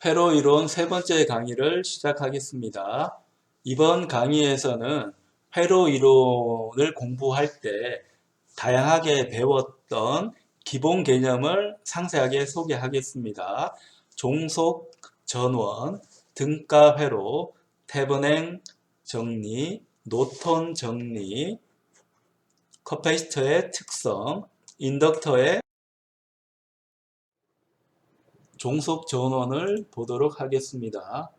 회로 이론 세 번째 강의를 시작하겠습니다. 이번 강의에서는 회로 이론을 공부할 때 다양하게 배웠던 기본 개념을 상세하게 소개하겠습니다. 종속, 전원, 등가 회로, 태번행 정리, 노톤 정리, 커패시터의 특성, 인덕터의 종속 전원을 보도록 하겠습니다.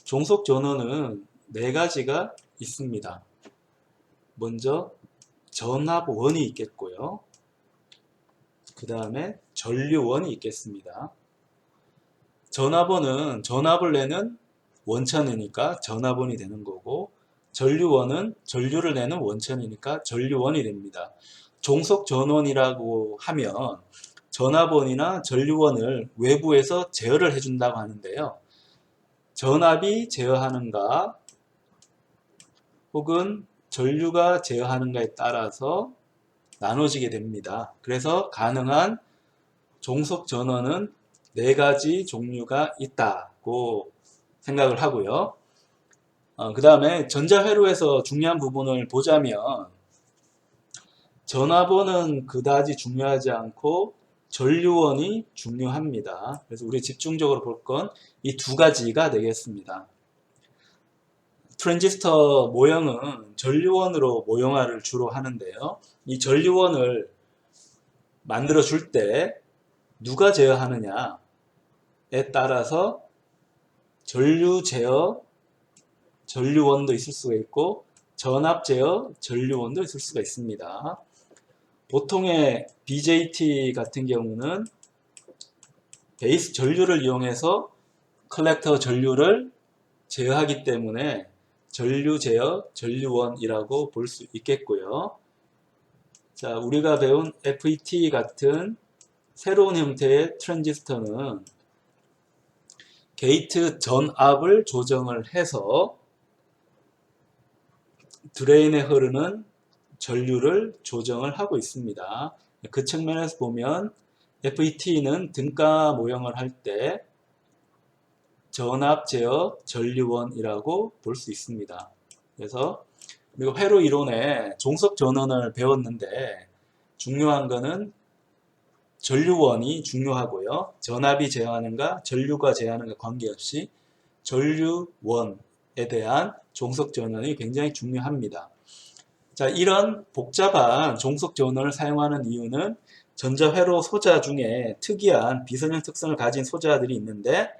종속 전원은 네 가지가 있습니다. 먼저 전압원이 있겠고요. 그 다음에 전류원이 있겠습니다. 전압원은 전압을 내는 원천이니까 전압원이 되는 거고, 전류원은 전류를 내는 원천이니까 전류원이 됩니다. 종속 전원이라고 하면 전압원이나 전류원을 외부에서 제어를 해준다고 하는데요. 전압이 제어하는가 혹은 전류가 제어하는가에 따라서 나눠지게 됩니다. 그래서 가능한 종속 전원은 네 가지 종류가 있다고 생각을 하고요. 그 다음에 전자회로에서 중요한 부분을 보자면 전압원은 그다지 중요하지 않고 전류원이 중요합니다. 그래서 우리 집중적으로 볼 건 이 두 가지가 되겠습니다. 트랜지스터 모형은 전류원으로 모형화를 주로 하는데요. 이 전류원을 만들어 줄 때 누가 제어하느냐에 따라서 전류 제어 전류원도 있을 수가 있고 전압 제어 전류원도 있을 수가 있습니다. 보통의 BJT 같은 경우는 베이스 전류를 이용해서 컬렉터 전류를 제어하기 때문에 전류 제어 전류원이라고 볼 수 있겠고요. 자, 우리가 배운 FET 같은 새로운 형태의 트랜지스터는 게이트 전압을 조정을 해서 드레인에 흐르는 전류를 조정을 하고 있습니다. 그 측면에서 보면 FET는 등가 모형을 할 때 전압 제어 전류원이라고 볼 수 있습니다. 그래서 그리고 회로 이론에 종속 전원을 배웠는데 중요한 거는 전류원이 중요하고요. 전압이 제어하는가 전류가 제어하는가 관계없이 전류원에 대한 종속 전원이 굉장히 중요합니다. 자, 이런 복잡한 종속 전원을 사용하는 이유는 전자회로 소자 중에 특이한 비선형 특성을 가진 소자들이 있는데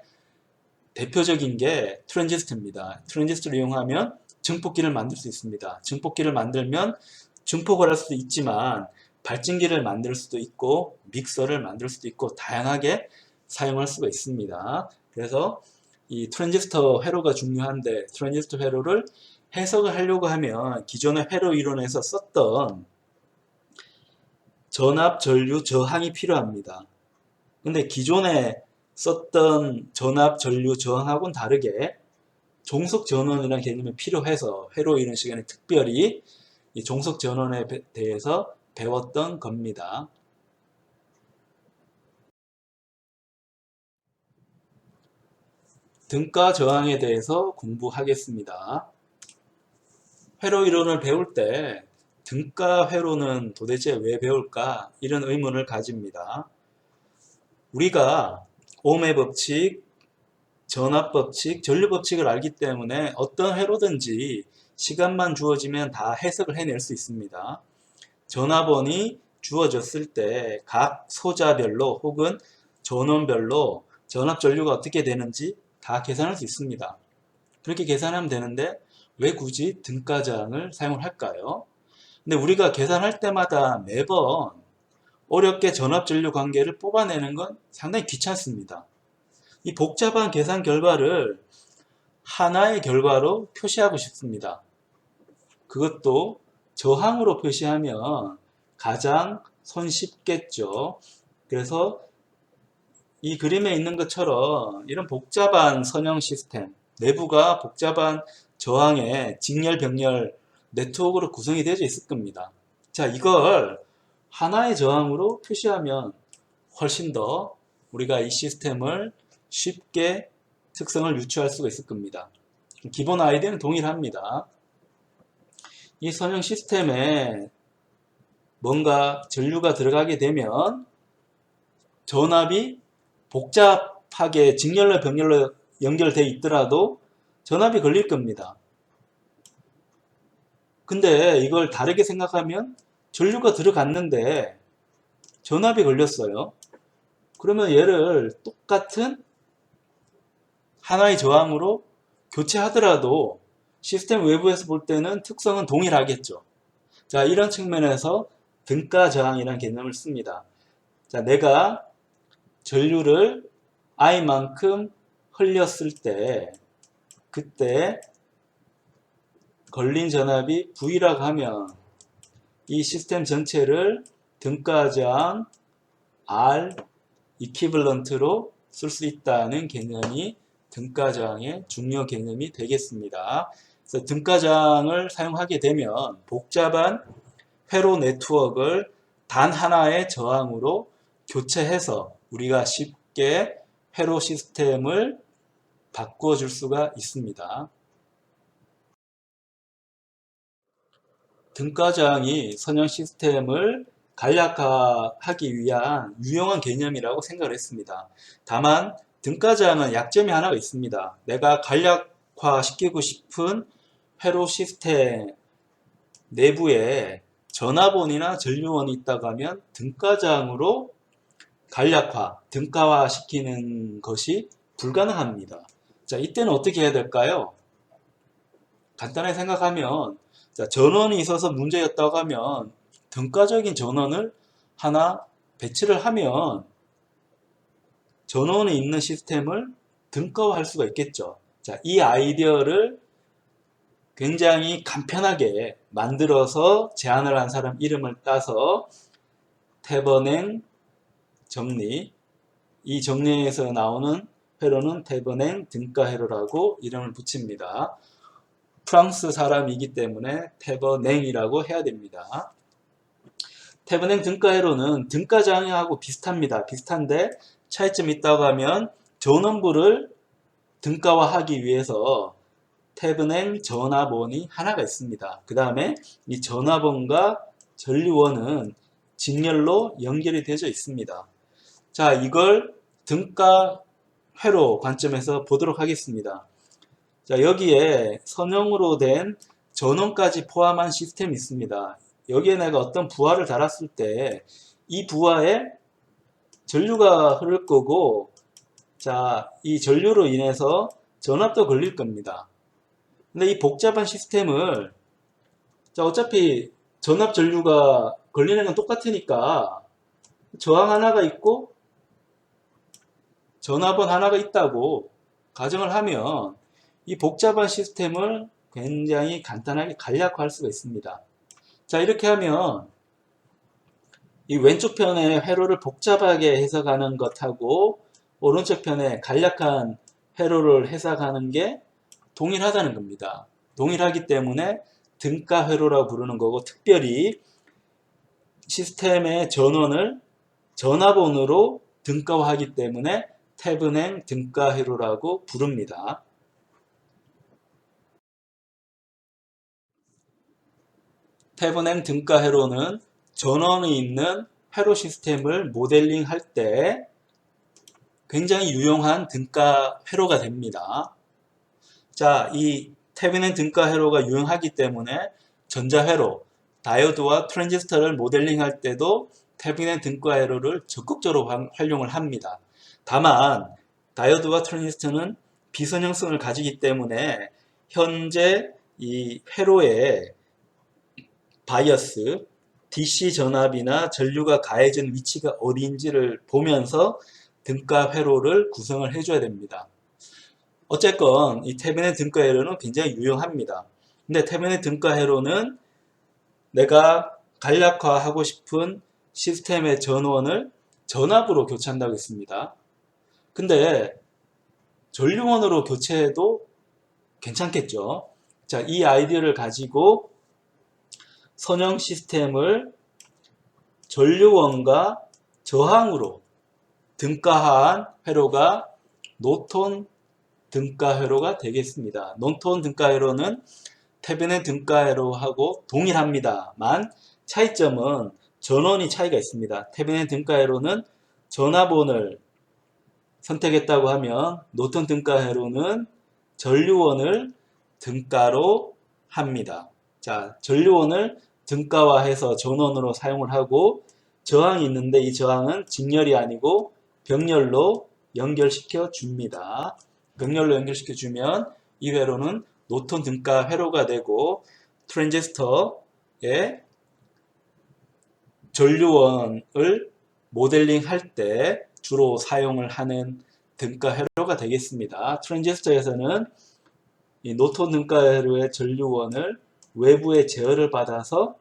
대표적인 게 트랜지스터입니다. 트랜지스터를 이용하면 증폭기를 만들 수 있습니다. 증폭기를 만들면 증폭을 할 수도 있지만 발진기를 만들 수도 있고 믹서를 만들 수도 있고 다양하게 사용할 수가 있습니다. 그래서 이 트랜지스터 회로가 중요한데 트랜지스터 회로를 해석을 하려고 하면 기존의 회로 이론에서 썼던 전압, 전류, 저항이 필요합니다. 근데 기존에 썼던 전압, 전류, 저항하고는 다르게 종속 전원이라는 개념이 필요해서 회로 이론 시간에 특별히 이 종속 전원에 대해서 배웠던 겁니다. 등가 저항에 대해서 공부하겠습니다. 회로 이론을 배울 때 등가 회로는 도대체 왜 배울까? 이런 의문을 가집니다. 우리가 옴의 법칙, 전압 법칙, 전류 법칙을 알기 때문에 어떤 회로든지 시간만 주어지면 다 해석을 해낼 수 있습니다. 전압원이 주어졌을 때 각 소자별로 혹은 전원별로 전압 전류가 어떻게 되는지 다 계산할 수 있습니다. 그렇게 계산하면 되는데 왜 굳이 등가저항을 사용을 할까요? 근데 우리가 계산할 때마다 매번 어렵게 전압 전류 관계를 뽑아내는 건 상당히 귀찮습니다. 이 복잡한 계산 결과를 하나의 결과로 표시하고 싶습니다. 그것도 저항으로 표시하면 가장 손쉽겠죠. 그래서 이 그림에 있는 것처럼 이런 복잡한 선형 시스템, 내부가 복잡한 저항의 직렬, 병렬 네트워크로 구성이 되어 있을 겁니다. 자, 이걸 하나의 저항으로 표시하면 훨씬 더 우리가 이 시스템을 쉽게 특성을 유추할 수가 있을 겁니다. 기본 아이디어는 동일합니다. 이 선형 시스템에 뭔가 전류가 들어가게 되면 전압이 복잡하게 직렬로 병렬로 연결되어 있더라도 전압이 걸릴 겁니다. 근데 이걸 다르게 생각하면 전류가 들어갔는데 전압이 걸렸어요. 그러면 얘를 똑같은 하나의 저항으로 교체하더라도 시스템 외부에서 볼 때는 특성은 동일하겠죠. 자, 이런 측면에서 등가 저항이라는 개념을 씁니다. 자, 내가 전류를 I만큼 흘렸을 때 그때 걸린 전압이 V라고 하면 이 시스템 전체를 등가 저항 R 이퀴벌런트로 쓸 수 있다는 개념이 등가 저항의 중요 개념이 되겠습니다. 그래서 등가 저항을 사용하게 되면 복잡한 회로 네트워크를 단 하나의 저항으로 교체해서 우리가 쉽게 회로 시스템을 바꿔줄 수가 있습니다. 등가 저항이 선형 시스템을 간략화하기 위한 유용한 개념이라고 생각을 했습니다. 다만 등가 저항은 약점이 하나가 있습니다. 내가 간략화시키고 싶은 회로 시스템 내부에 전압원이나 전류원이 있다고 하면 등가 저항으로 간략화, 등가화 시키는 것이 불가능합니다. 자, 이때는 어떻게 해야 될까요? 간단하게 생각하면 자, 전원이 있어서 문제였다고 하면 등가적인 전원을 하나 배치를 하면 전원이 있는 시스템을 등가화할 수가 있겠죠. 자, 이 아이디어를 굉장히 간편하게 만들어서 제안을 한 사람 이름을 따서 테버냉 정리, 이 정리에서 나오는 회로는 테버냉 등가 회로라고 이름을 붙입니다. 프랑스 사람이기 때문에 테버냉이라고 해야 됩니다. 테버냉 등가 회로는 등가 저항하고 비슷합니다. 비슷한데 차이점이 있다고 하면 전원부를 등가화하기 위해서 테버냉 전압원이 하나가 있습니다. 그 다음에 이 전압원과 전류원은 직렬로 연결이 되어 있습니다. 자, 이걸 등가 회로 관점에서 보도록 하겠습니다. 자, 여기에 선형으로 된 전원까지 포함한 시스템이 있습니다. 여기에 내가 어떤 부하를 달았을 때 이 부하에 전류가 흐를 거고, 자, 이 전류로 인해서 전압도 걸릴 겁니다. 근데 이 복잡한 시스템을, 자, 어차피 전압 전류가 걸리는 건 똑같으니까 저항 하나가 있고 전압원 하나가 있다고 가정을 하면 이 복잡한 시스템을 굉장히 간단하게 간략화할 수가 있습니다. 자, 이렇게 하면 이 왼쪽 편의 회로를 복잡하게 해석하는 것하고 오른쪽 편에 간략한 회로를 해석하는 게 동일하다는 겁니다. 동일하기 때문에 등가 회로라고 부르는 거고, 특별히 시스템의 전원을 전압원으로 등가화하기 때문에 테버냉 등가 회로라고 부릅니다. 테버냉 등가 회로는 전원이 있는 회로 시스템을 모델링 할 때 굉장히 유용한 등가 회로가 됩니다. 자, 이 테버냉 등가 회로가 유용하기 때문에 전자회로, 다이오드와 트랜지스터를 모델링 할 때도 테버냉 등가 회로를 적극적으로 활용을 합니다. 다만 다이오드와 트랜지스터는 비선형성을 가지기 때문에 현재 이 회로의 바이어스, DC 전압이나 전류가 가해진 위치가 어디인지를 보면서 등가 회로를 구성을 해줘야 됩니다. 어쨌건 이 테버냉 등가 회로는 굉장히 유용합니다. 근데 테버냉 등가 회로는 내가 간략화하고 싶은 시스템의 전원을 전압으로 교체한다고 했습니다. 근데 전류원으로 교체해도 괜찮겠죠. 자, 이 아이디어를 가지고 선형 시스템을 전류원과 저항으로 등가한 회로가 노톤 등가 회로가 되겠습니다. 논톤 등가 회로는 태변의 등가 회로하고 동일합니다만 차이점은 전원이 차이가 있습니다. 태변의 등가 회로는 전압원을 선택했다고 하면 노턴 등가 회로는 전류원을 등가로 합니다. 자, 전류원을 등가화해서 전원으로 사용을 하고 저항이 있는데 이 저항은 직렬이 아니고 병렬로 연결시켜 줍니다. 병렬로 연결시켜 주면 이 회로는 노턴 등가 회로가 되고 트랜지스터의 전류원을 모델링 할 때 주로 사용을 하는 등가 회로가 되겠습니다. 트랜지스터에서는 이 노턴 등가 회로의 전류원을 외부의 제어를 받아서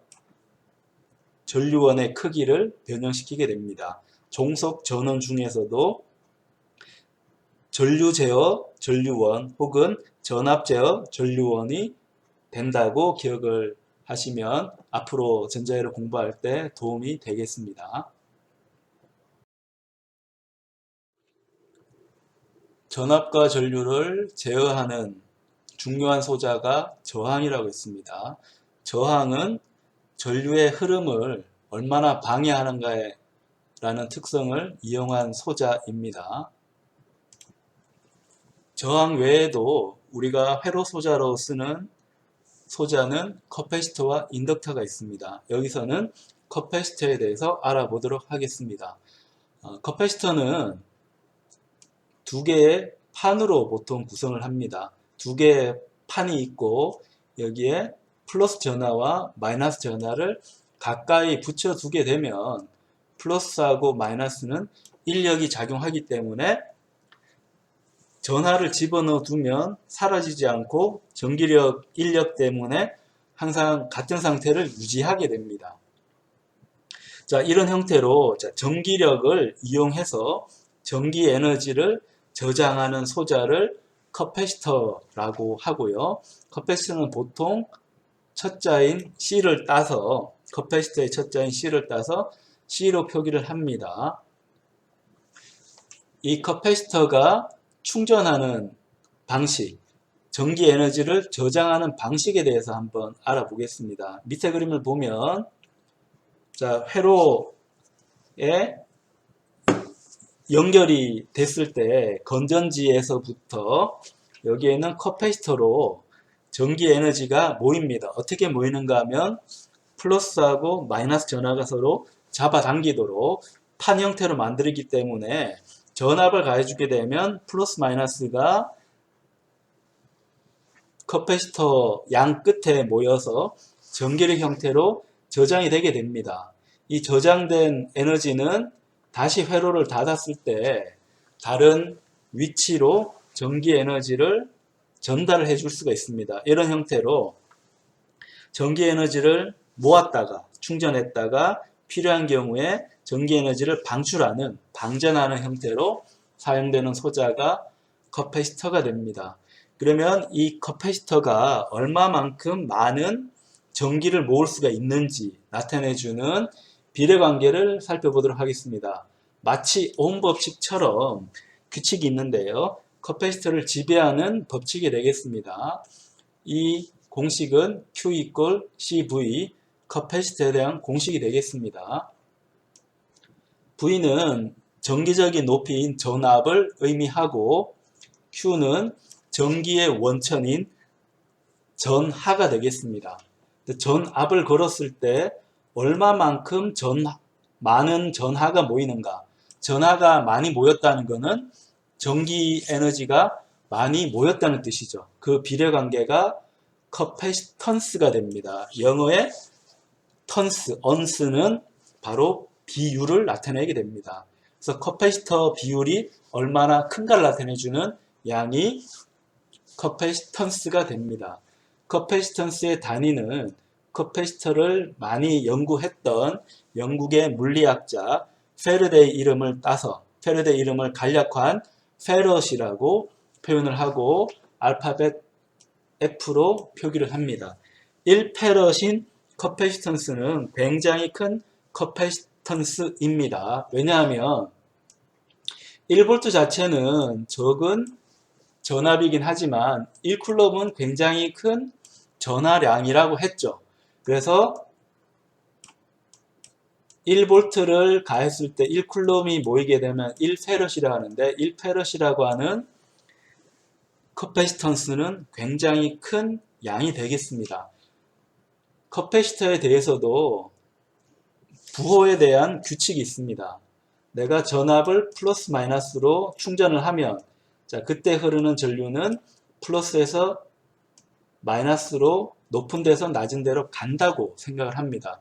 전류원의 크기를 변형시키게 됩니다. 종속 전원 중에서도 전류 제어 전류원 혹은 전압 제어 전류원이 된다고 기억을 하시면 앞으로 전자회로 공부할 때 도움이 되겠습니다. 전압과 전류를 제어하는 중요한 소자가 저항이라고 했습니다. 저항은 전류의 흐름을 얼마나 방해하는가에 라는 특성을 이용한 소자입니다. 저항 외에도 우리가 회로 소자로 쓰는 소자는 커패시터와 인덕터가 있습니다. 여기서는 커패시터에 대해서 알아보도록 하겠습니다. 커패시터는 두 개의 판으로 보통 구성을 합니다. 두 개의 판이 있고 여기에 플러스 전하와 마이너스 전하를 가까이 붙여두게 되면 플러스하고 마이너스는 인력이 작용하기 때문에 전하를 집어넣어 두면 사라지지 않고 전기력, 인력 때문에 항상 같은 상태를 유지하게 됩니다. 자, 이런 형태로 전기력을 이용해서 전기 에너지를 저장하는 소자를 커패시터라고 하고요. 커패시터는 보통 첫자인 C를 따서 커패시터의 첫자인 C를 따서 C로 표기를 합니다. 이 커패시터가 충전하는 방식, 전기 에너지를 저장하는 방식에 대해서 한번 알아보겠습니다. 밑에 그림을 보면 자, 회로에 연결이 됐을 때 건전지에서부터 여기에는 커패시터로 전기 에너지가 모입니다. 어떻게 모이는가 하면 플러스하고 마이너스 전하가 서로 잡아당기도록 판 형태로 만들기 때문에 전압을 가해주게 되면 플러스 마이너스가 커패시터 양 끝에 모여서 전기력 형태로 저장이 되게 됩니다. 이 저장된 에너지는 다시 회로를 닫았을 때 다른 위치로 전기 에너지를 전달을 해줄 수가 있습니다. 이런 형태로 전기 에너지를 모았다가 충전했다가 필요한 경우에 전기 에너지를 방출하는, 방전하는 형태로 사용되는 소자가 커패시터가 됩니다. 그러면 이 커패시터가 얼마만큼 많은 전기를 모을 수가 있는지 나타내주는 비례관계를 살펴보도록 하겠습니다. 마치 오hm 법칙처럼 규칙이 있는데요. 커패시터를 지배하는 법칙이 되겠습니다. 이 공식은 Q = CV, 커패시터에 대한 공식이 되겠습니다. V는 정기적인 높이인 전압을 의미하고 Q는 전기의 원천인 전하가 되겠습니다. 전압을 걸었을 때 얼마만큼 많은 전하가 모이는가. 전하가 많이 모였다는 것은 전기 에너지가 많이 모였다는 뜻이죠. 그 비례관계가 커패시턴스가 됩니다. 영어의 턴스, 언스는 바로 비율을 나타내게 됩니다. 그래서 커패시터 비율이 얼마나 큰가를 나타내주는 양이 커패시턴스가 됩니다. 커패시턴스의 단위는 커패시터를 많이 연구했던 영국의 물리학자 페르데이 이름을 따서 페르데이 이름을 간략화한 페럿이라고 표현을 하고 알파벳 F로 표기를 합니다. 1페럿인 커패시턴스는 굉장히 큰 커패시턴스입니다. 왜냐하면 1V 자체는 적은 전압이긴 하지만 1쿨럼은 굉장히 큰 전하량이라고 했죠. 그래서 1볼트를 가했을 때 1쿨럼이 모이게 되면 1페럿이라고 하는데 1페럿이라고 하는 커패시턴스는 굉장히 큰 양이 되겠습니다. 커패시터에 대해서도 부호에 대한 규칙이 있습니다. 내가 전압을 플러스 마이너스로 충전을 하면 자 그때 흐르는 전류는 플러스에서 마이너스로 높은 데서 낮은 데로 간다고 생각을 합니다.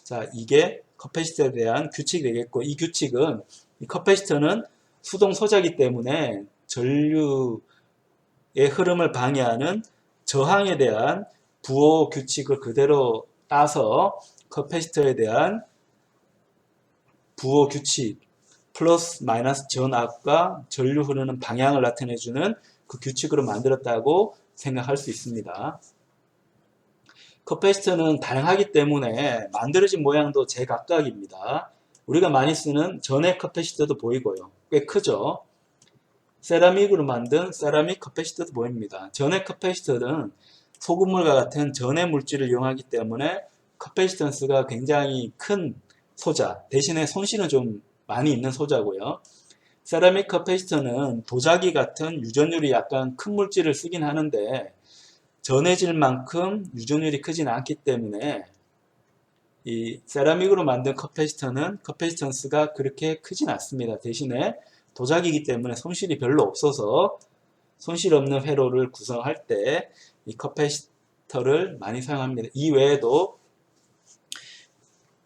자 이게 커패시터에 대한 규칙이 되겠고 이 규칙은 이 커패시터는 수동 소자이기 때문에 전류의 흐름을 방해하는 저항에 대한 부호 규칙을 그대로 따서 커패시터에 대한 부호 규칙 플러스 마이너스 전압과 전류 흐르는 방향을 나타내주는 그 규칙으로 만들었다고 생각할 수 있습니다. 커패시터는 다양하기 때문에 만들어진 모양도 제각각입니다. 우리가 많이 쓰는 전해 커패시터도 보이고요. 꽤 크죠. 세라믹으로 만든 세라믹 커패시터도 보입니다. 전해 커패시터는 소금물과 같은 전해 물질을 이용하기 때문에 커패시턴스가 굉장히 큰 소자, 대신에 손실은 좀 많이 있는 소자고요. 세라믹 커패시터는 도자기 같은 유전율이 약간 큰 물질을 쓰긴 하는데 전해질 만큼 유전율이 크진 않기 때문에 이 세라믹으로 만든 커패시터는 커패시턴스가 그렇게 크진 않습니다. 대신에 도자기이기 때문에 손실이 별로 없어서 손실 없는 회로를 구성할 때 이 커패시터를 많이 사용합니다. 이 외에도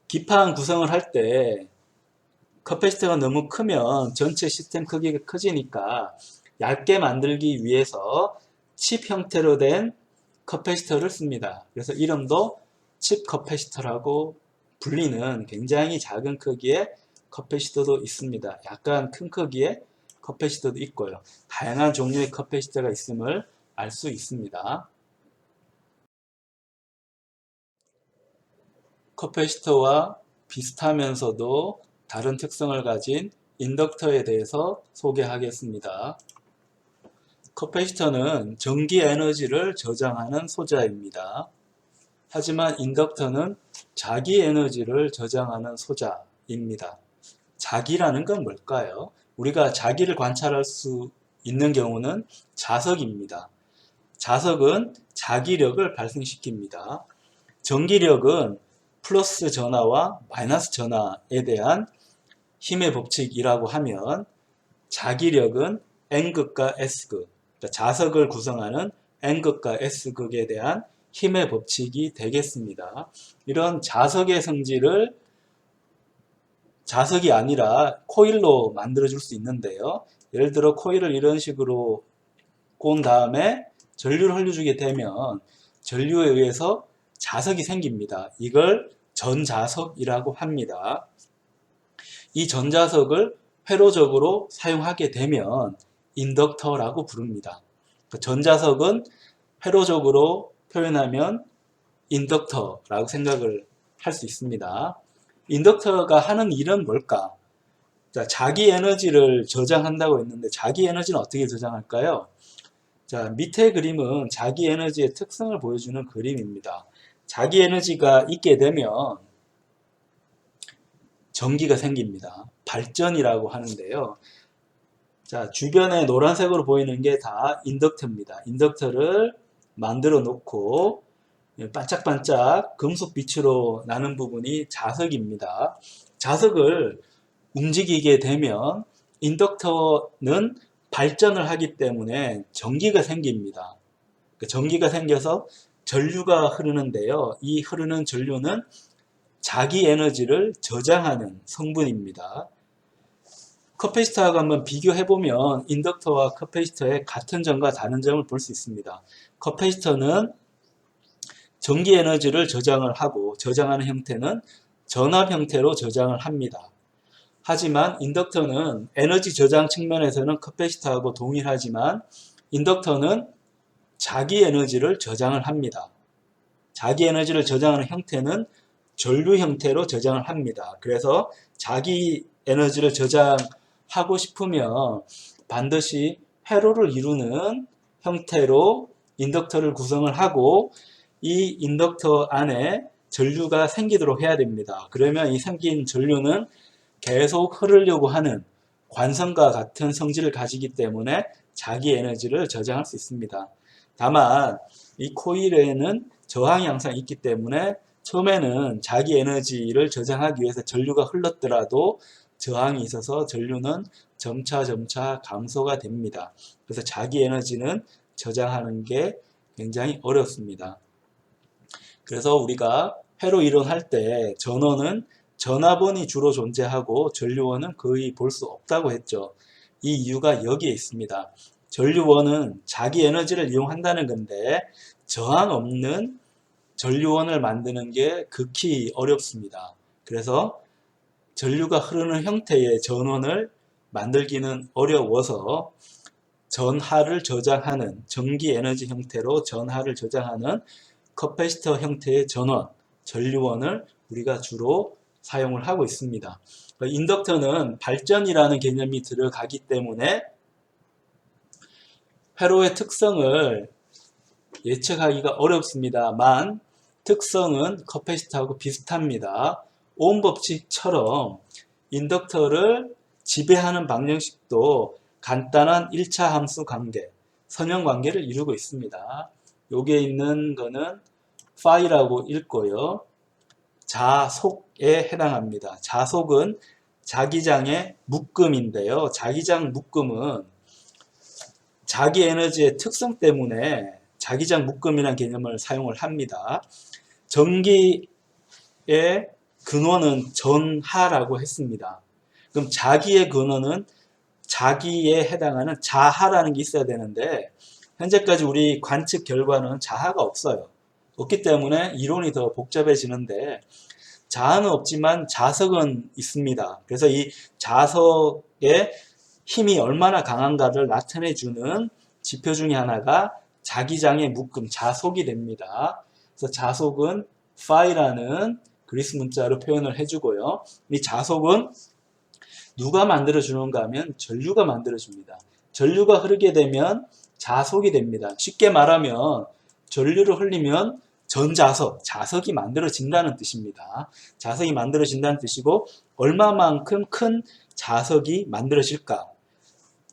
기판 구성을 할 때 커패시터가 너무 크면 전체 시스템 크기가 커지니까 얇게 만들기 위해서 칩 형태로 된 커패시터를 씁니다. 그래서 이름도 칩 커패시터라고 불리는 굉장히 작은 크기의 커패시터도 있습니다. 약간 큰 크기의 커패시터도 있고요. 다양한 종류의 커패시터가 있음을 알 수 있습니다. 커패시터와 비슷하면서도 다른 특성을 가진 인덕터에 대해서 소개하겠습니다. 커패시터는 전기 에너지를 저장하는 소자입니다. 하지만 인덕터는 자기 에너지를 저장하는 소자입니다. 자기라는 건 뭘까요? 우리가 자기를 관찰할 수 있는 경우는 자석입니다. 자석은 자기력을 발생시킵니다. 전기력은 플러스 전하와 마이너스 전하에 대한 힘의 법칙이라고 하면 자기력은 N극과 S극, 그러니까 자석을 구성하는 N극과 S극에 대한 힘의 법칙이 되겠습니다. 이런 자석의 성질을 자석이 아니라 코일로 만들어줄 수 있는데요. 예를 들어 코일을 이런 식으로 꼰 다음에 전류를 흘려주게 되면 전류에 의해서 자석이 생깁니다. 이걸 전자석이라고 합니다. 이 전자석을 회로적으로 사용하게 되면 인덕터라고 부릅니다. 전자석은 회로적으로 표현하면 인덕터라고 생각을 할 수 있습니다. 인덕터가 하는 일은 뭘까? 자, 자기 에너지를 저장한다고 했는데 자기 에너지는 어떻게 저장할까요? 자, 밑에 그림은 자기 에너지의 특성을 보여주는 그림입니다. 자기 에너지가 있게 되면 전기가 생깁니다. 발전이라고 하는데요. 자, 주변에 노란색으로 보이는 게 다 인덕터입니다. 인덕터를 만들어 놓고 반짝반짝 금속 빛으로 나는 부분이 자석입니다. 자석을 움직이게 되면 인덕터는 발전을 하기 때문에 전기가 생깁니다. 전기가 생겨서 전류가 흐르는데요. 이 흐르는 전류는 자기 에너지를 저장하는 성분입니다. 커패시터하고 한번 비교해보면 인덕터와 커패시터의 같은 점과 다른 점을 볼 수 있습니다. 커패시터는 전기 에너지를 저장을 하고 저장하는 형태는 전압 형태로 저장을 합니다. 하지만 인덕터는 에너지 저장 측면에서는 커패시터하고 동일하지만 인덕터는 자기 에너지를 저장을 합니다. 자기 에너지를 저장하는 형태는 전류 형태로 저장을 합니다. 그래서 자기 에너지를 저장하고 싶으면 반드시 회로를 이루는 형태로 인덕터를 구성을 하고 이 인덕터 안에 전류가 생기도록 해야 됩니다. 그러면 이 생긴 전류는 계속 흐르려고 하는 관성과 같은 성질을 가지기 때문에 자기 에너지를 저장할 수 있습니다. 다만 이 코일에는 저항이 항상 있기 때문에 처음에는 자기 에너지를 저장하기 위해서 전류가 흘렀더라도 저항이 있어서 전류는 점차 감소가 됩니다. 그래서 자기 에너지는 저장하는 게 굉장히 어렵습니다. 그래서 우리가 회로 이론할 때 전원은 전하번이 주로 존재하고 전류원은 거의 볼 수 없다고 했죠. 이 이유가 여기에 있습니다. 전류원은 자기 에너지를 이용한다는 건데 저항 없는 전류원을 만드는 게 극히 어렵습니다. 그래서 전류가 흐르는 형태의 전원을 만들기는 어려워서 전하를 저장하는 전기 에너지 형태로 전하를 저장하는 커패시터 형태의 전원, 전류원을 우리가 주로 사용을 하고 있습니다. 인덕터는 발전이라는 개념이 들어가기 때문에 회로의 특성을 예측하기가 어렵습니다만 특성은 커패시터하고 비슷합니다. 옴 법칙처럼 인덕터를 지배하는 방정식도 간단한 1차 함수 관계, 선형 관계를 이루고 있습니다. 여기에 있는 거는 파이라고 읽고요. 자속에 해당합니다. 자속은 자기장의 묶음인데요. 자기장 묶음은 자기 에너지의 특성 때문에 자기장 묶음이라는 개념을 사용을 합니다. 전기의 근원은 전하라고 했습니다. 그럼 자기의 근원은 자기에 해당하는 자하라는 게 있어야 되는데 현재까지 우리 관측 결과는 자하가 없어요. 없기 때문에 이론이 더 복잡해지는데 자하는 없지만 자석은 있습니다. 그래서 이 자석의 힘이 얼마나 강한가를 나타내주는 지표 중에 하나가 자기장의 묶음, 자속이 됩니다. 그래서 자속은 파이라는 그리스 문자로 표현을 해주고요. 이 자속은 누가 만들어주는가 하면 전류가 만들어줍니다. 전류가 흐르게 되면 자속이 됩니다. 쉽게 말하면 전류를 흘리면 전자석, 자석이 만들어진다는 뜻입니다. 자석이 만들어진다는 뜻이고 얼마만큼 큰 자석이 만들어질까?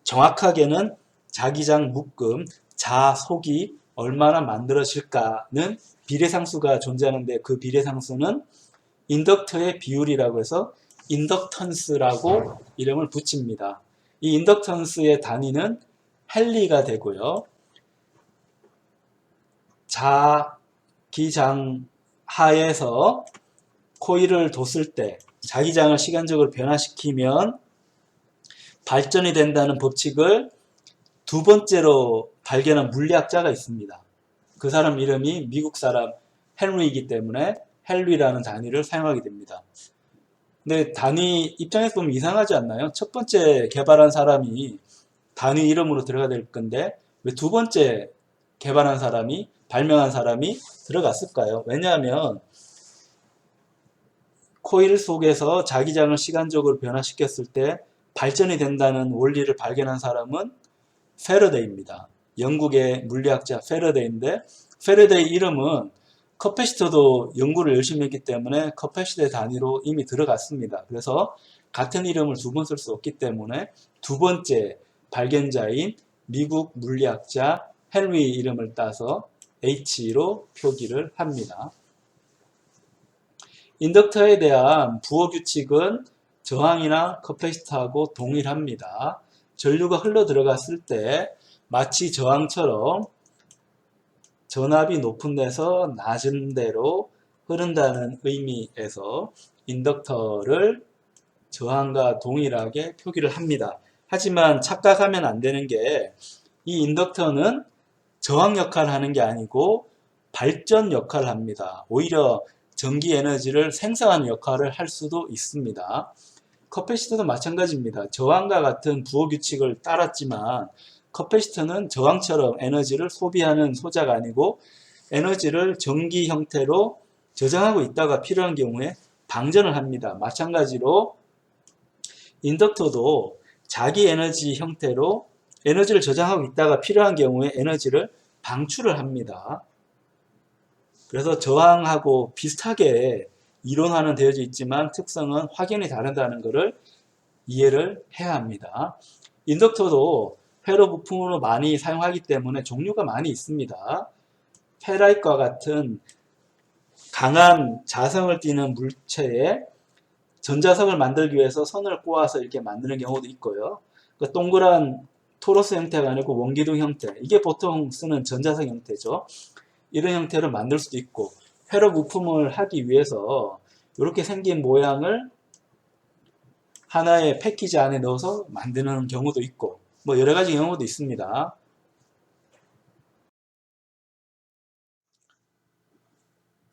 정확하게는 자기장 묶음, 자속이 얼마나 만들어질까는 비례상수가 존재하는데 그 비례상수는 인덕터의 비율이라고 해서 인덕턴스라고 이름을 붙입니다. 이 인덕턴스의 단위는 헨리가 되고요. 자기장 하에서 코일을 뒀을 때 자기장을 시간적으로 변화시키면 발전이 된다는 법칙을 두 번째로 발견한 물리학자가 있습니다. 그 사람 이름이 미국 사람 헨리이기 때문에 헨리라는 단위를 사용하게 됩니다. 근데 단위 입장에서 보면 이상하지 않나요? 첫 번째 개발한 사람이 단위 이름으로 들어가야 될 건데 왜 두 번째 개발한 사람이 발명한 사람이 들어갔을까요? 왜냐하면 코일 속에서 자기장을 시간적으로 변화시켰을 때 발전이 된다는 원리를 발견한 사람은 패러데이입니다. 영국의 물리학자 패러데이인데 패러데이 이름은 커패시터도 연구를 열심히 했기 때문에 커패시터 단위로 이미 들어갔습니다. 그래서 같은 이름을 두 번 쓸 수 없기 때문에 두 번째 발견자인 미국 물리학자 헨리 이름을 따서 H로 표기를 합니다. 인덕터에 대한 부호 규칙은 저항이나 커패시터하고 동일합니다. 전류가 흘러 들어갔을 때 마치 저항처럼 전압이 높은 데서 낮은 데로 흐른다는 의미에서 인덕터를 저항과 동일하게 표기를 합니다. 하지만 착각하면 안 되는 게 이 인덕터는 저항 역할을 하는 게 아니고 발전 역할을 합니다. 오히려 전기 에너지를 생성하는 역할을 할 수도 있습니다. 커패시터도 마찬가지입니다. 저항과 같은 부호 규칙을 따랐지만 커패시터는 저항처럼 에너지를 소비하는 소자가 아니고 에너지를 전기 형태로 저장하고 있다가 필요한 경우에 방전을 합니다. 마찬가지로 인덕터도 자기 에너지 형태로 에너지를 저장하고 있다가 필요한 경우에 에너지를 방출을 합니다. 그래서 저항하고 비슷하게 이론화는 되어져 있지만 특성은 확연히 다르다는 것을 이해를 해야 합니다. 인덕터도 회로 부품으로 많이 사용하기 때문에 종류가 많이 있습니다. 페라이트과 같은 강한 자성을 띠는 물체에 전자석을 만들기 위해서 선을 꼬아서 이렇게 만드는 경우도 있고요. 그 동그란 토로스 형태가 아니고 원기둥 형태, 이게 보통 쓰는 전자석 형태죠. 이런 형태를 만들 수도 있고, 회로 부품을 하기 위해서 이렇게 생긴 모양을 하나의 패키지 안에 넣어서 만드는 경우도 있고, 뭐 여러 가지 경우도 있습니다.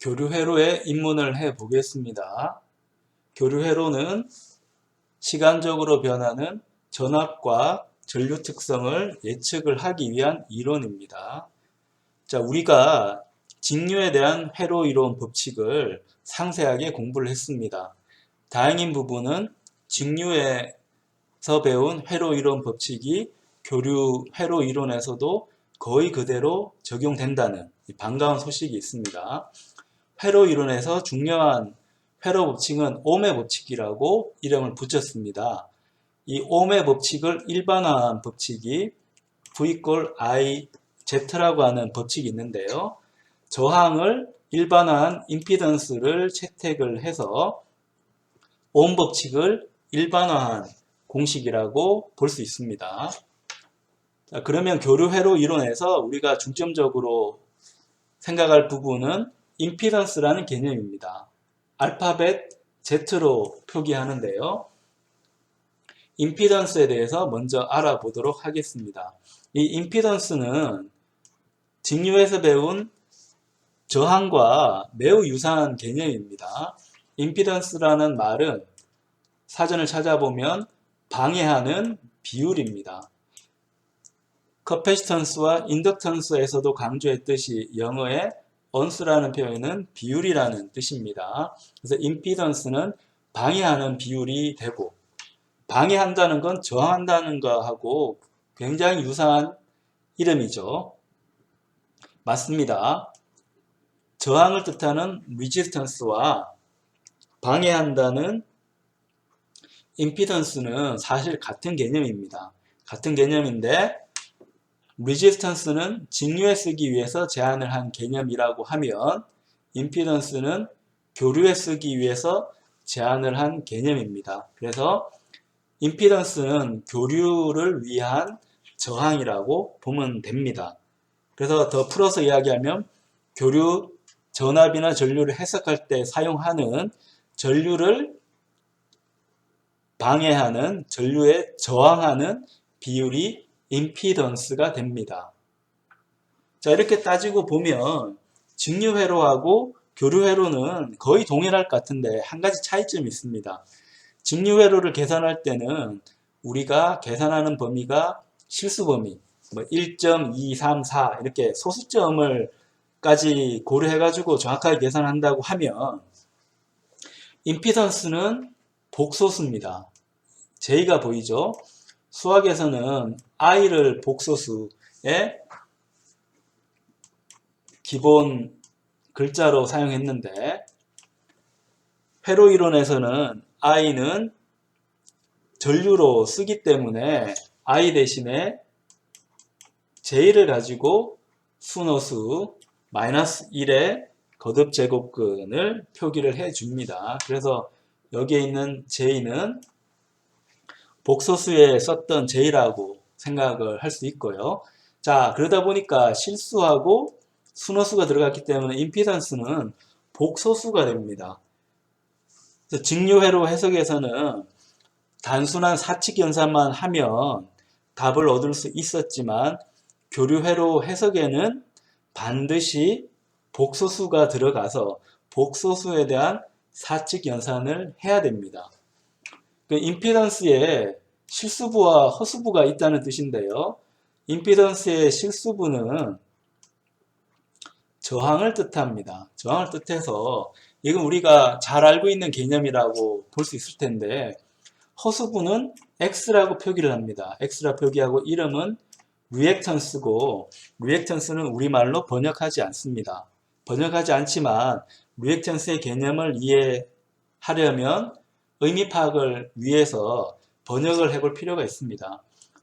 교류회로에 입문을 해 보겠습니다. 교류회로는 시간적으로 변하는 전압과 전류 특성을 예측을 하기 위한 이론입니다. 자, 우리가 직류에 대한 회로 이론 법칙을 상세하게 공부를 했습니다. 다행인 부분은 직류에서 배운 회로 이론 법칙이 교류 회로 이론에서도 거의 그대로 적용된다는 반가운 소식이 있습니다. 회로 이론에서 중요한 회로 법칙은 옴의 법칙이라고 이름을 붙였습니다. 이 옴의 법칙을 일반화한 법칙이 V = I Z라고 하는 법칙이 있는데요. 저항을 일반화한 임피던스를 채택을 해서 옴 법칙을 일반화한 공식이라고 볼 수 있습니다. 자, 그러면 교류회로 이론에서 우리가 중점적으로 생각할 부분은 임피던스라는 개념입니다. 알파벳 Z로 표기하는데요. 임피던스에 대해서 먼저 알아보도록 하겠습니다. 이 임피던스는 직류에서 배운 저항과 매우 유사한 개념입니다. 임피던스라는 말은 사전을 찾아보면 방해하는 비율입니다. 커패시턴스와 인덕턴스에서도 강조했듯이 영어의 언스라는 표현은 비율이라는 뜻입니다. 그래서 임피던스는 방해하는 비율이 되고, 방해한다는 건 저항한다는 거하고 굉장히 유사한 이름이죠. 맞습니다. 저항을 뜻하는 레지스턴스와 방해한다는 임피던스는 사실 같은 개념입니다. 같은 개념인데 레지스턴스는 직류에 쓰기 위해서 제안을 한 개념이라고 하면 임피던스는 교류에 쓰기 위해서 제안을 한 개념입니다. 그래서 임피던스는 교류를 위한 저항이라고 보면 됩니다. 그래서 더 풀어서 이야기하면 교류, 전압이나 전류를 해석할 때 사용하는 전류를 방해하는, 전류에 저항하는 비율이 임피던스가 됩니다. 자, 이렇게 따지고 보면 직류회로하고 교류회로는 거의 동일할 것 같은데 한 가지 차이점이 있습니다. 직류회로를 계산할 때는 우리가 계산하는 범위가 실수범위, 1.234 이렇게 소수점을 까지 고려해가지고 정확하게 계산한다고 하면 임피던스는 복소수입니다. J가 보이죠? 수학에서는 I를 복소수의 기본 글자로 사용했는데 회로 이론에서는 I는 전류로 쓰기 때문에 I 대신에 J를 가지고 순호수 -1의 거듭 제곱근을 표기를 해 줍니다. 그래서 여기에 있는 J는 복소수에 썼던 J라고 생각을 할 수 있고요. 자, 그러다 보니까 실수하고 순호수가 들어갔기 때문에 임피던스는 복소수가 됩니다. 그래서 직류회로 해석에서는 단순한 사칙 연산만 하면 답을 얻을 수 있었지만 교류회로 해석에는 반드시 복소수가 들어가서 복소수에 대한 사칙 연산을 해야 됩니다. 그 임피던스에 실수부와 허수부가 있다는 뜻인데요. 임피던스의 실수부는 저항을 뜻합니다. 저항을 뜻해서 이건 우리가 잘 알고 있는 개념이라고 볼 수 있을 텐데 허수분은 X라고 표기를 합니다. X라 표기하고 이름은 리액턴스고 리액턴스는 우리말로 번역하지 않습니다. 번역하지 않지만 리액턴스의 개념을 이해하려면 의미 파악을 위해서 번역을 해볼 필요가 있습니다.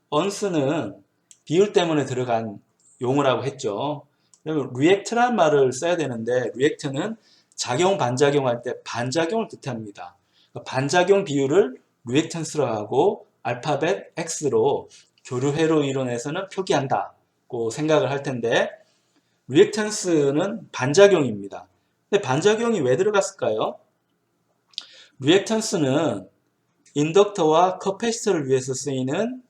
언스는 비율 때문에 들어간 용어라고 했죠. 그러면 리액트란 말을 써야 되는데 리액트는 작용 반작용할 때 반작용을 뜻합니다. 반작용 비율을 리액턴스로 하고 알파벳 X로 교류 회로 이론에서는 표기한다고 생각을 할 텐데 리액턴스는 반작용입니다. 근데 반작용이 왜 들어갔을까요? 리액턴스는 인덕터와 커패시터를 위해서 쓰이는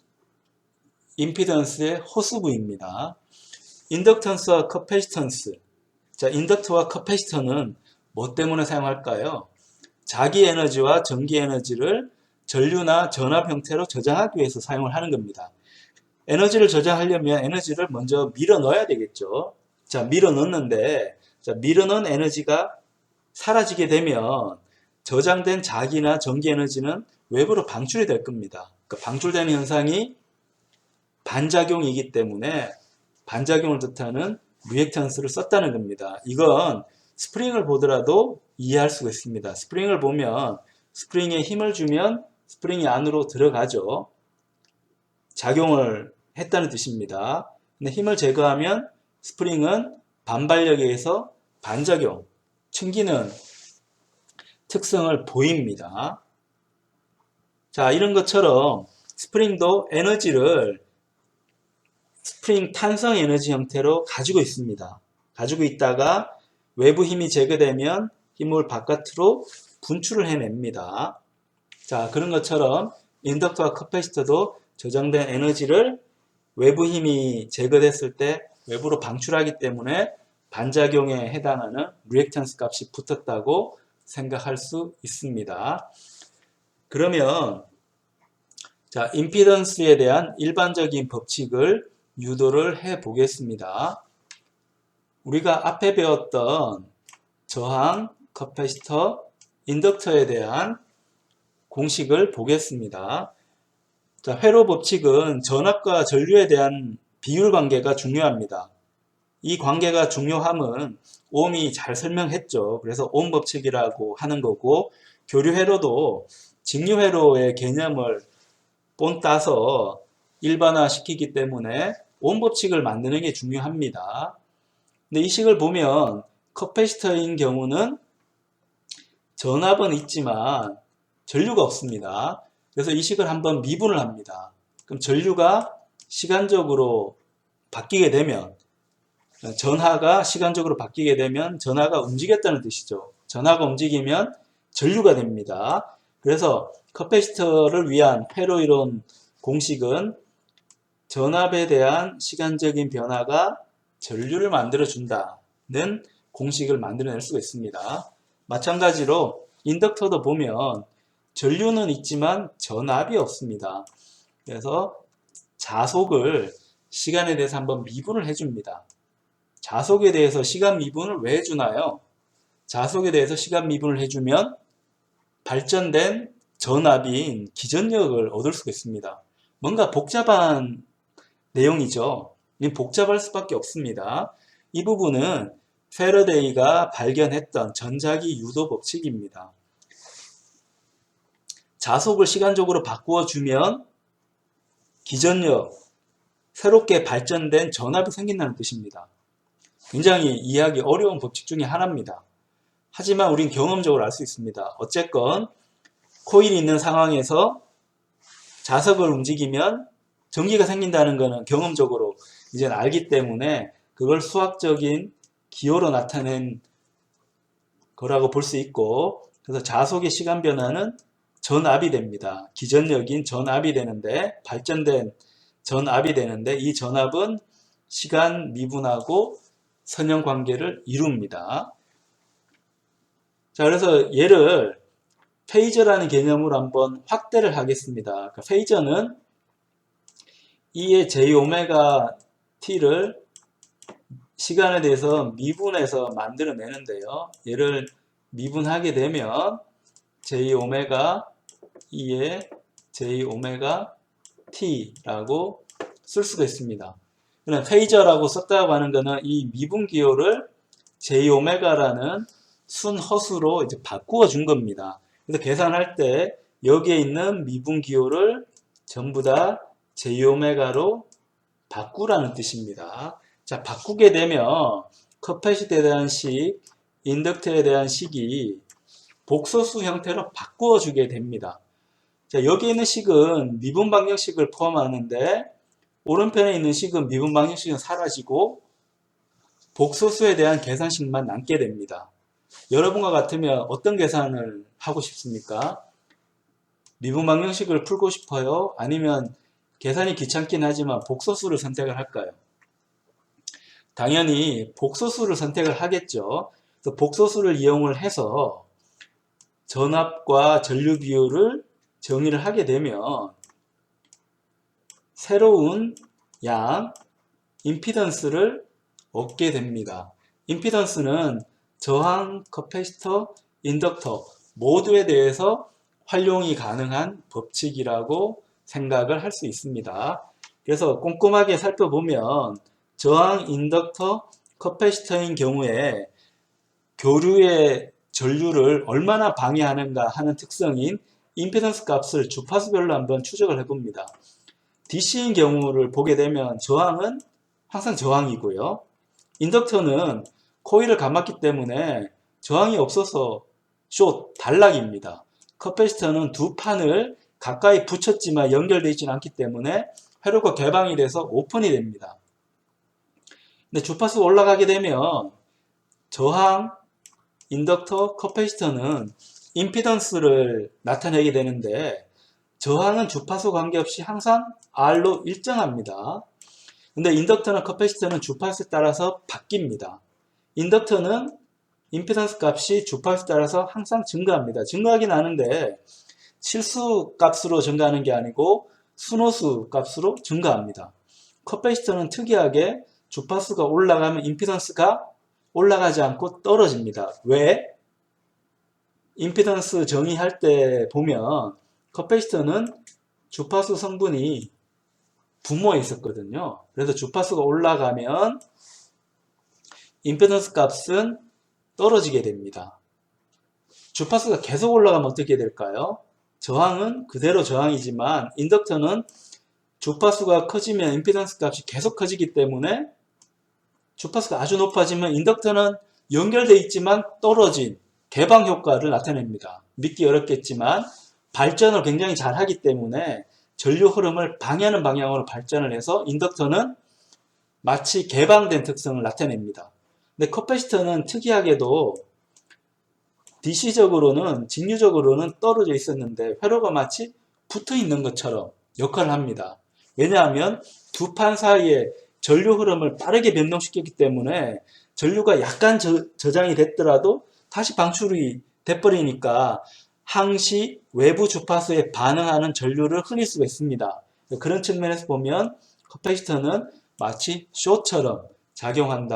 임피던스의 호수부입니다. 인덕턴스와 커패시턴스. 자, 인덕터와 커패시터는 뭐 때문에 사용할까요? 자기 에너지와 전기 에너지를 전류나 전압 형태로 저장하기 위해서 사용을 하는 겁니다. 에너지를 저장하려면 에너지를 먼저 밀어 넣어야 되겠죠. 자, 밀어 넣는데, 자, 밀어 넣은 에너지가 사라지게 되면 저장된 자기나 전기 에너지는 외부로 방출이 될 겁니다. 그러니까 방출되는 현상이 반작용이기 때문에 반작용을 뜻하는 리액턴스를 썼다는 겁니다. 이건 스프링을 보더라도 이해할 수가 있습니다. 스프링을 보면 스프링에 힘을 주면 스프링이 안으로 들어가죠. 작용을 했다는 뜻입니다. 근데 힘을 제거하면 스프링은 반발력에 의해서 반작용, 튕기는 특성을 보입니다. 자, 이런 것처럼 스프링도 에너지를 스프링 탄성 에너지 형태로 가지고 있습니다. 가지고 있다가 외부 힘이 제거되면 힘을 바깥으로 분출을 해냅니다. 자, 그런 것처럼 인덕터와 커패시터도 저장된 에너지를 외부 힘이 제거됐을 때 외부로 방출하기 때문에 반작용에 해당하는 리액턴스 값이 붙었다고 생각할 수 있습니다. 그러면 자, 임피던스에 대한 일반적인 법칙을 유도를 해 보겠습니다. 우리가 앞에 배웠던 저항, 커패시터, 인덕터에 대한 공식을 보겠습니다. 자, 회로 법칙은 전압과 전류에 대한 비율 관계가 중요합니다. 이 관계가 중요함은 옴이 잘 설명했죠. 그래서 옴 법칙이라고 하는 거고, 교류 회로도 직류 회로의 개념을 본따서 일반화 시키기 때문에 옴 법칙을 만드는 게 중요합니다. 근데 이 식을 보면 커패시터인 경우는 전압은 있지만 전류가 없습니다. 그래서 이 식을 한번 미분을 합니다. 그럼 전류가 시간적으로 바뀌게 되면 전하가 시간적으로 바뀌게 되면 전하가 움직였다는 뜻이죠. 전하가 움직이면 전류가 됩니다. 그래서 커패시터를 위한 회로 이론 공식은 전압에 대한 시간적인 변화가 전류를 만들어 준다는 공식을 만들어낼 수가 있습니다. 마찬가지로 인덕터도 보면 전류는 있지만 전압이 없습니다. 그래서 자속을 시간에 대해서 한번 미분을 해줍니다. 자속에 대해서 시간 미분을 왜 해주나요? 자속에 대해서 시간 미분을 해주면 발전된 전압인 기전력을 얻을 수가 있습니다. 뭔가 복잡한 내용이죠. 복잡할 수밖에 없습니다. 이 부분은 패러데이가 발견했던 전자기 유도 법칙입니다. 자속을 시간적으로 바꾸어주면 기전력, 새롭게 발전된 전압이 생긴다는 뜻입니다. 굉장히 이해하기 어려운 법칙 중에 하나입니다. 하지만 우린 경험적으로 알 수 있습니다. 어쨌건 코일이 있는 상황에서 자석을 움직이면 전기가 생긴다는 것은 경험적으로 이제 알기 때문에 그걸 수학적인 기호로 나타낸 거라고 볼 수 있고, 그래서 자속의 시간 변화는 전압이 됩니다. 기전력인 전압이 되는데, 발전된 전압이 되는데, 이 전압은 시간 미분하고 선형 관계를 이룹니다. 자, 그래서 얘를 페이저라는 개념으로 한번 확대를 하겠습니다. 그러니까 페이저는 E의 J오메가 T를 시간에 대해서 미분해서 만들어내는데요. 얘를 미분하게 되면 J오메가 E의 J 오메가 T라고 쓸 수가 있습니다. 그럼 페이저라고 썼다고 하는 거는 이 미분 기호를 J 오메가라는 순허수로 이제 바꾸어 준 겁니다. 그래서 계산할 때 여기에 있는 미분 기호를 전부 다 J 오메가로 바꾸라는 뜻입니다. 자, 바꾸게 되면 커패시터에 대한 식, 인덕터에 대한 식이 복소수 형태로 바꾸어 주게 됩니다. 자, 여기 있는 식은 미분 방정식을 포함하는데 오른편에 있는 식은 미분 방정식은 사라지고 복소수에 대한 계산식만 남게 됩니다. 여러분과 같으면 어떤 계산을 하고 싶습니까? 미분 방정식을 풀고 싶어요? 아니면 계산이 귀찮긴 하지만 복소수를 선택을 할까요? 당연히 복소수를 선택을 하겠죠. 그래서 복소수를 이용을 해서 전압과 전류 비율을 정의를 하게 되면 새로운 양, 임피던스를 얻게 됩니다. 임피던스는 저항, 커패시터, 인덕터 모두에 대해서 활용이 가능한 법칙이라고 생각을 할 수 있습니다. 그래서 꼼꼼하게 살펴보면 저항, 인덕터, 커패시터인 경우에 교류의 전류를 얼마나 방해하는가 하는 특성인 임피던스 값을 주파수별로 한번 추적을 해봅니다. DC인 경우를 보게 되면 저항은 항상 저항이고요. 인덕터는 코일을 감았기 때문에 저항이 없어서 숏, 단락입니다. 커패시터는 두 판을 가까이 붙였지만 연결되어 있지는 않기 때문에 회로가 개방이 돼서 오픈이 됩니다. 근데 주파수가 올라가게 되면 저항, 인덕터, 커패시터는 임피던스를 나타내게 되는데 저항은 주파수 관계없이 항상 R로 일정합니다. 근데 인덕터나 커패시터는 주파수에 따라서 바뀝니다. 인덕터는 임피던스 값이 주파수에 따라서 항상 증가합니다. 증가하긴 하는데 실수 값으로 증가하는 게 아니고 순호수 값으로 증가합니다. 커패시터는 특이하게 주파수가 올라가면 임피던스가 올라가지 않고 떨어집니다. 왜? 임피던스 정의할 때 보면 커패시터는 주파수 성분이 분모에 있었거든요. 그래서 주파수가 올라가면 임피던스 값은 떨어지게 됩니다. 주파수가 계속 올라가면 어떻게 될까요? 저항은 그대로 저항이지만 인덕터는 주파수가 커지면 임피던스 값이 계속 커지기 때문에 주파수가 아주 높아지면 인덕터는 연결되어 있지만 떨어진 개방 효과를 나타냅니다. 믿기 어렵겠지만 발전을 굉장히 잘 하기 때문에 전류 흐름을 방해하는 방향으로 발전을 해서 인덕터는 마치 개방된 특성을 나타냅니다. 근데 커패시터는 특이하게도 DC적으로는 직류적으로는 떨어져 있었는데 회로가 마치 붙어 있는 것처럼 역할을 합니다. 왜냐하면 두 판 사이에 전류 흐름을 빠르게 변동시켰기 때문에 전류가 약간 저장이 됐더라도 다시 방출이 돼버리니까 항시 외부 주파수에 반응하는 전류를 흐릴 수가 있습니다. 그런 측면에서 보면 커패시터는 마치 숏처럼 작용한다.